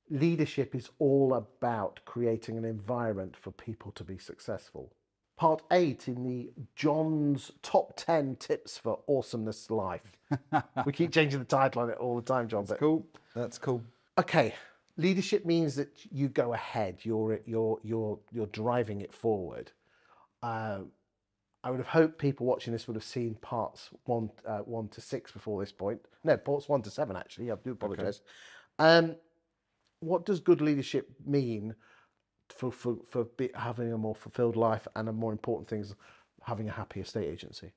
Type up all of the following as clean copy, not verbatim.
leadership is all about creating an environment for people to be successful. Part 8 in the John's top 10 tips for awesomeness life. We keep changing the title on it all the time, John. That's cool. That's cool. Okay, leadership means that you go ahead. You're driving it forward. I would have hoped people watching this would have seen parts 1 to 6 before this point. No, parts 1 to 7 actually. I do apologise. Okay. What does good leadership mean for having a more fulfilled life, and a more important thing is having a happy estate agency?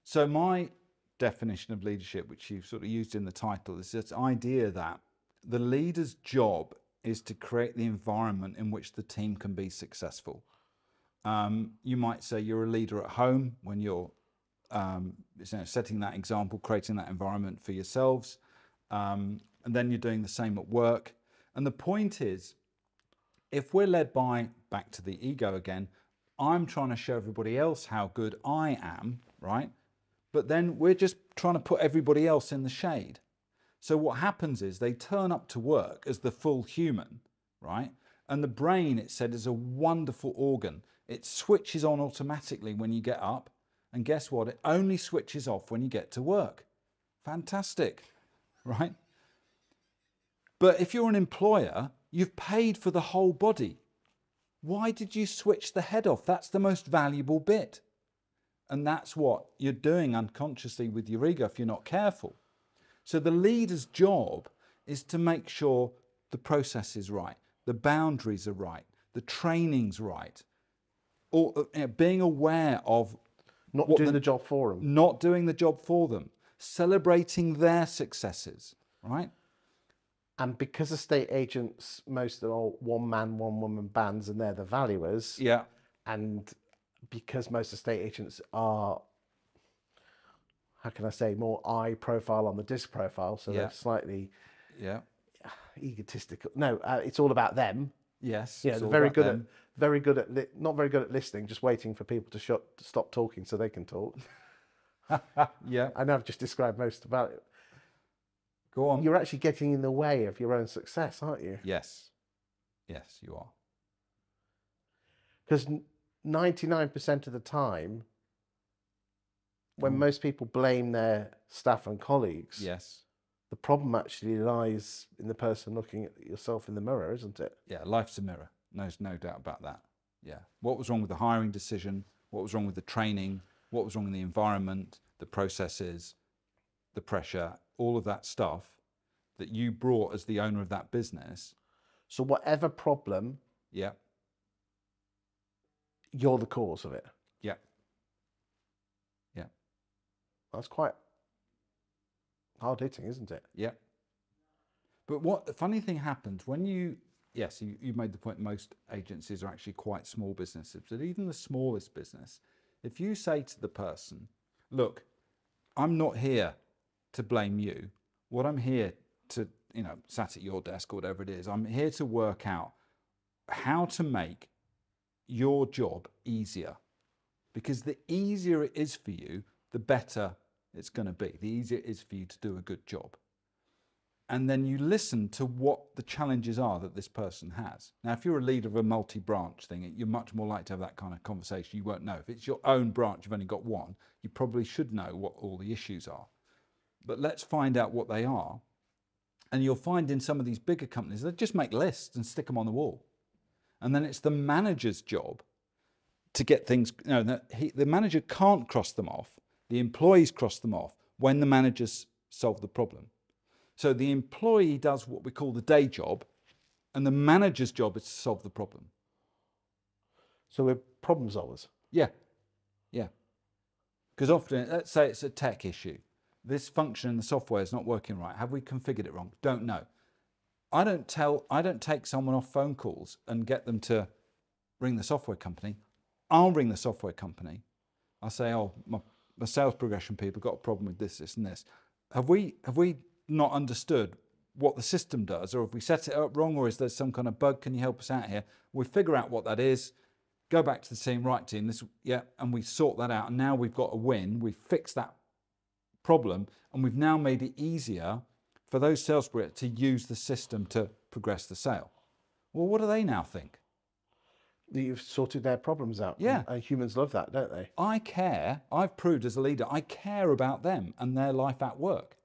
So my definition of leadership, which you've sort of used in the title, is this idea that the leader's job is to create the environment in which the team can be successful. You might say you're a leader at home when you're setting that example, creating that environment for yourselves, and then you're doing the same at work. And the point is, if we're led by, back to the ego again, I'm trying to show everybody else how good I am, right? But then we're just trying to put everybody else in the shade. So what happens is they turn up to work as the full human, right? And the brain, it said, is a wonderful organ. It switches on automatically when you get up. And guess what? It only switches off when you get to work. Fantastic, right? But if you're an employer, you've paid for the whole body. Why did you switch the head off? That's the most valuable bit. And that's what you're doing unconsciously with your ego if you're not careful. So the leader's job is to make sure the process is right, the boundaries are right, the training's right, or being aware of not doing the job for them. Not doing the job for them, celebrating their successes, right? And because estate agents, most of them are one man, one woman bands, and they're the valuers. Yeah. And because most estate agents are, how can I say, more I profile on the disc profile, so they're slightly egotistical. No, it's all about them. Yes. Yeah, they're very good at not very good at listening, just waiting for people to stop talking so they can talk. Yeah. I know I've just described most about it. Go on. You're actually getting in the way of your own success, aren't you? Yes. Yes, you are. Because 99% of the time, when most people blame their staff and colleagues, the problem actually lies in the person looking at yourself in the mirror, isn't it? Yeah, life's a mirror. There's no doubt about that. Yeah. What was wrong with the hiring decision? What was wrong with the training? What was wrong in the environment, the processes, the pressure, all of that stuff that you brought as the owner of that business? So whatever problem, you're the cause of it. Yeah. Yeah. That's quite hard hitting, isn't it? Yeah. But what the funny thing happens when you made the point most agencies are actually quite small businesses, but even the smallest business, if you say to the person, look, I'm not here to blame you. What I'm here to, sat at your desk or whatever it is, I'm here to work out how to make your job easier. Because the easier it is for you, the better it's going to be. The easier it is for you to do a good job. And then you listen to what the challenges are that this person has. Now, if you're a leader of a multi-branch thing, you're much more likely to have that kind of conversation. You won't know. If it's your own branch, you've only got one, you probably should know what all the issues are. But let's find out what they are. And you'll find in some of these bigger companies, they just make lists and stick them on the wall. And then it's the manager's job to get things, the manager can't cross them off. The employees cross them off when the managers solve the problem. So the employee does what we call the day job, and the manager's job is to solve the problem. So we're problem solvers. Yeah, yeah. Because often, let's say it's a tech issue. This function in the software is not working right. Have we configured it wrong? Don't know. I don't take someone off phone calls and get them to ring the software company. I'll ring the software company. I'll say, oh, my sales progression people got a problem with this, this, and this. Have we not understood what the system does, or have we set it up wrong, or is there some kind of bug? Can you help us out here? We figure out what that is, go back to the team, right team, this, yeah, and we sort that out. And now we've got a win. We've fixed that problem, and we've now made it easier for those sales reps to use the system to progress the sale. Well, what do they now think? You've sorted their problems out. Yeah. And humans love that, don't they? I care. I've proved as a leader, I care about them and their life at work.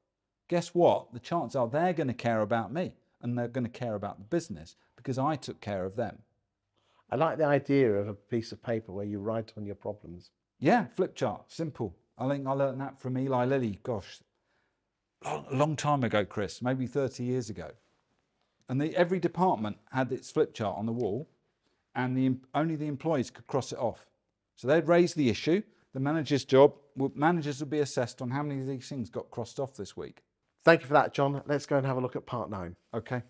Guess what? The chances are they're going to care about me, and they're going to care about the business because I took care of them. I like the idea of a piece of paper where you write on your problems. Yeah, flip chart, simple. I think I learned that from Eli Lilly, gosh, a long time ago, Chris, maybe 30 years ago. And every department had its flip chart on the wall, and only the employees could cross it off. So they'd raise the issue. The manager's job, managers would be assessed on how many of these things got crossed off this week. Thank you for that, John. Let's go and have a look at part 9. Okay.